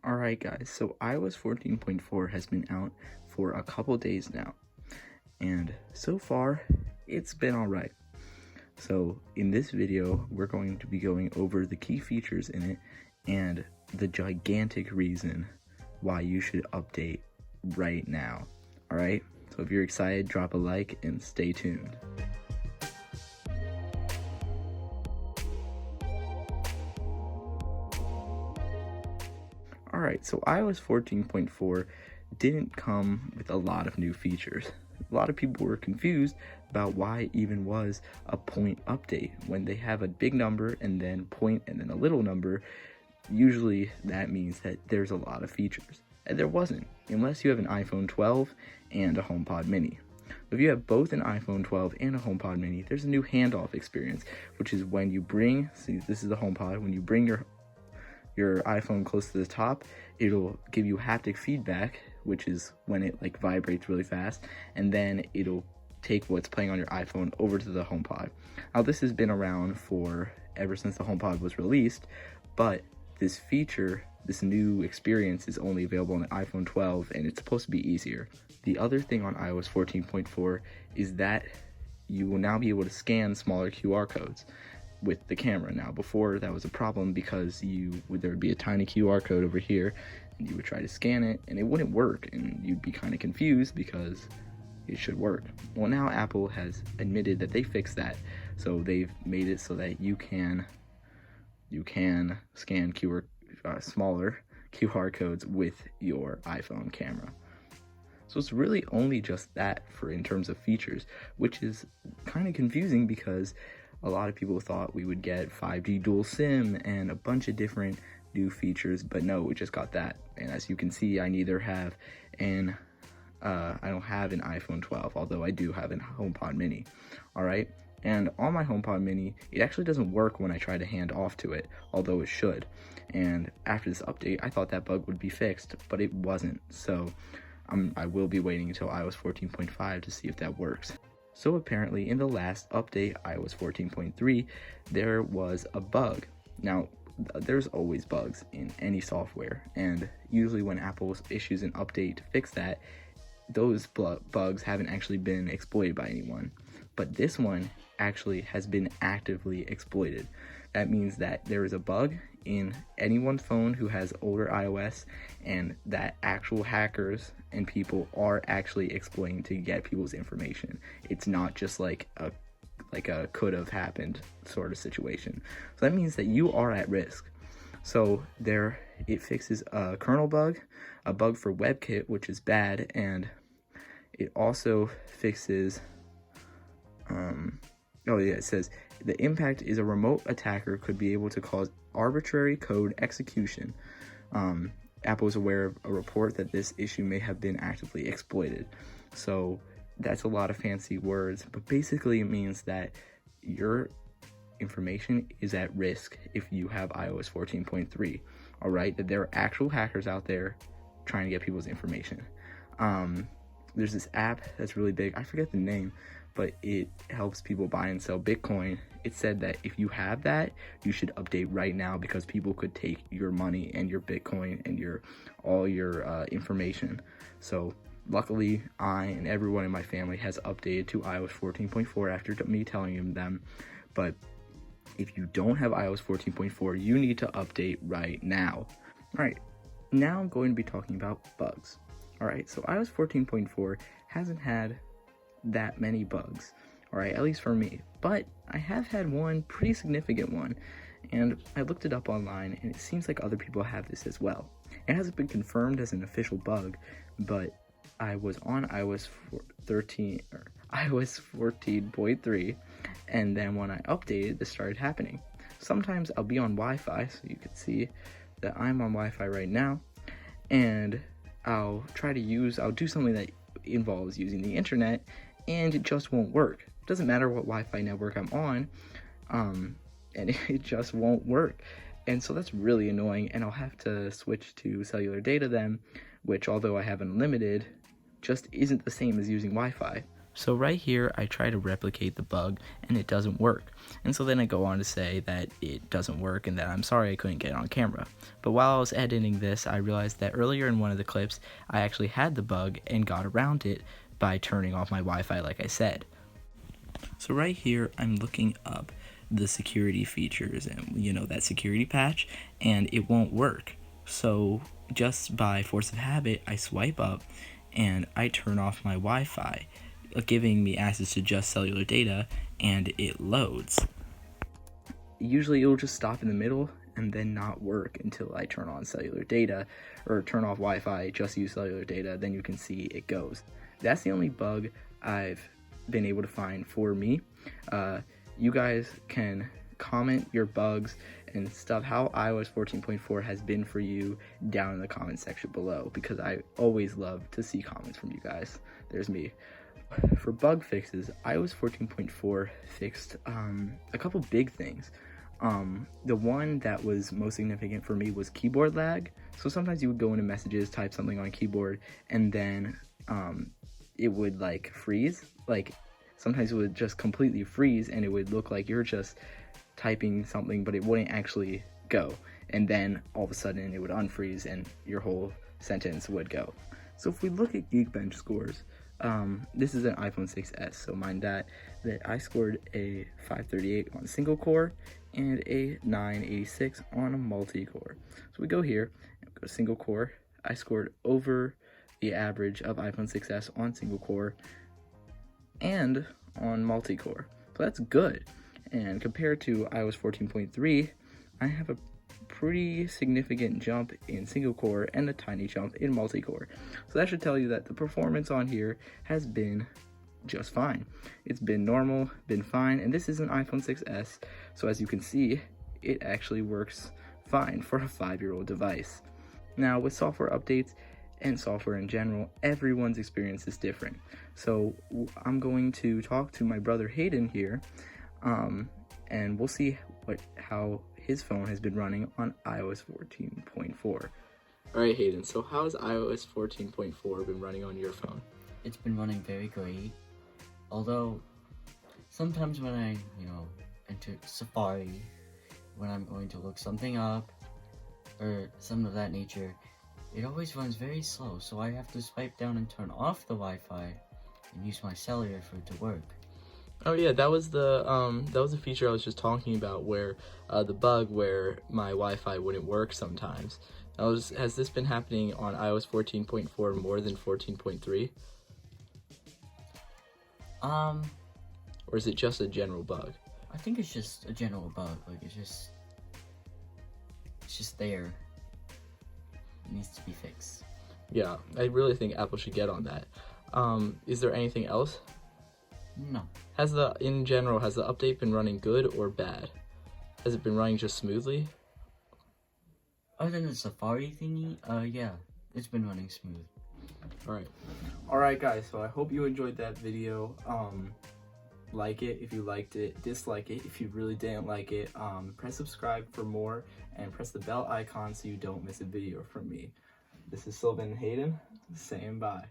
Alright guys, so iOS 14.4 has been out for a couple days now, and so far, it's been alright. So in this video, we're going to be going over the key features in it and the gigantic reason why you should update right now. Alright, so if you're excited, drop a like and stay tuned. Alright, so iOS 14.4 didn't come with a lot of new features. A lot of people were confused about why it even was a point update. When they have a big number and then point and then a little number, usually that means that there's a lot of features. And there wasn't, unless you have an iPhone 12 and a HomePod Mini. If you have both an iPhone 12 and a HomePod Mini, there's a new handoff experience, which is when you bring, see this is the HomePod, when you bring your iPhone close to the top, it'll give you haptic feedback, which is when it like vibrates really fast, and then it'll take what's playing on your iPhone over to the HomePod. Now this has been around for ever since the HomePod was released, but this feature, this new experience is only available on the iPhone 12 and it's supposed to be easier. The other thing on iOS 14.4 is that you will now be able to scan smaller QR codes with the camera. Now before that was a problem because there would be a tiny QR code over here and you would try to scan it and it wouldn't work and you'd be kind of confused because it should work. Well, now Apple has admitted that they fixed that, so they've made it so that you can scan smaller QR codes with your iPhone camera. So it's really only just that in terms of features, which is kind of confusing because a lot of people thought we would get 5G dual SIM and a bunch of different new features, but no, we just got that. And as you can see, I neither have I don't have an iPhone 12, although I do have a HomePod Mini. All right, and on my HomePod Mini, it actually doesn't work when I try to hand off to it, although it should. And after this update, I thought that bug would be fixed, but it wasn't. So I will be waiting until iOS 14.5 to see if that works. So apparently in the last update, iOS 14.3, there was a bug. Now, there's always bugs in any software, and usually when Apple issues an update to fix that, those bugs haven't actually been exploited by anyone. But this one actually has been actively exploited. That means that there is a bug in anyone's phone who has older iOS, and that actual hackers and people are actually exploiting to get people's information. It's not just like a could have happened sort of situation. So that means that you are at risk. So it fixes a kernel bug, a bug for WebKit, which is bad, and it also fixes it says the impact is a remote attacker could be able to cause arbitrary code execution. Apple is aware of a report that this issue may have been actively exploited. So that's a lot of fancy words, but basically it means that your information is at risk if you have iOS 14.3. All right, that there are actual hackers out there trying to get people's information. There's this app that's really big. I forget the name, but it helps people buy and sell Bitcoin. It said that if you have that, you should update right now because people could take your money and your Bitcoin and all your information. So luckily, I and everyone in my family has updated to iOS 14.4 after me telling them. But if you don't have iOS 14.4, you need to update right now. All right, now I'm going to be talking about bugs. All right, so iOS 14.4 hasn't had that many bugs, all right, at least for me, but I have had one pretty significant one, and I looked it up online, and it seems like other people have this as well. It hasn't been confirmed as an official bug, but I was on iOS 14.3, and then when I updated, this started happening. Sometimes I'll be on Wi-Fi, so you can see that I'm on Wi-Fi right now, and I'll do something that involves using the internet, and it just won't work. It doesn't matter what Wi-Fi network I'm on, and it just won't work. And so that's really annoying, and I'll have to switch to cellular data then, which although I have unlimited, just isn't the same as using Wi-Fi. So right here, I try to replicate the bug and it doesn't work. And so then I go on to say that it doesn't work and that I'm sorry I couldn't get it on camera. But while I was editing this, I realized that earlier in one of the clips, I actually had the bug and got around it by turning off my Wi-Fi like I said. So right here, I'm looking up the security features and, that security patch, and it won't work. So just by force of habit, I swipe up and I turn off my Wi-Fi, giving me access to just cellular data, and it loads. Usually it'll just stop in the middle and then not work until I turn on cellular data, or turn off Wi-Fi, just use cellular data, then you can see it goes. That's the only bug I've been able to find for me. You guys can comment your bugs and stuff, how iOS 14.4 has been for you, down in the comment section below, because I always love to see comments from you guys. There's me. For bug fixes, iOS 14.4 fixed a couple big things. The one that was most significant for me was keyboard lag. So sometimes you would go into messages, type something on keyboard, and then it would like freeze. Like sometimes it would just completely freeze and it would look like you're just typing something, but it wouldn't actually go. And then all of a sudden it would unfreeze and your whole sentence would go. So if we look at Geekbench scores, this is an iPhone 6s, so mind that I scored a 538 on single core and a 986 on a multi-core. So we go here, go to single core. I scored over the average of iPhone 6s on single core and on multi-core. So that's good. And compared to iOS 14.3, I have a pretty significant jump in single core and a tiny jump in multi-core. So that should tell you that the performance on here has been just fine. It's been normal, been fine, and this is an iPhone 6s, so as you can see, it actually works fine for a 5-year-old device. Now, with software updates and software in general, everyone's experience is different. So I'm going to talk to my brother Hayden here, and we'll see how his phone has been running on iOS 14.4. Alright Hayden, so how's iOS 14.4 been running on your phone? It's been running very great, although sometimes when I, enter Safari, when I'm going to look something up, or something of that nature, it always runs very slow, so I have to swipe down and turn off the Wi-Fi and use my cellular for it to work. Oh yeah, that was the feature I was just talking about, where the bug where my Wi-Fi wouldn't work sometimes. Has this been happening on iOS 14.4 more than 14.3? Or is it just a general bug? I think it's just a general bug. Like it's just there. It needs to be fixed. Yeah, I really think Apple should get on that. Is there anything else? No. In general, has the update been running good or bad? Has it been running just smoothly? Other than the Safari thingy, yeah, it's been running smooth. Alright guys, so I hope you enjoyed that video. Like it if you liked it, dislike it if you really didn't like it. Press subscribe for more, and press the bell icon so you don't miss a video from me. This is Sylvan and Hayden saying bye.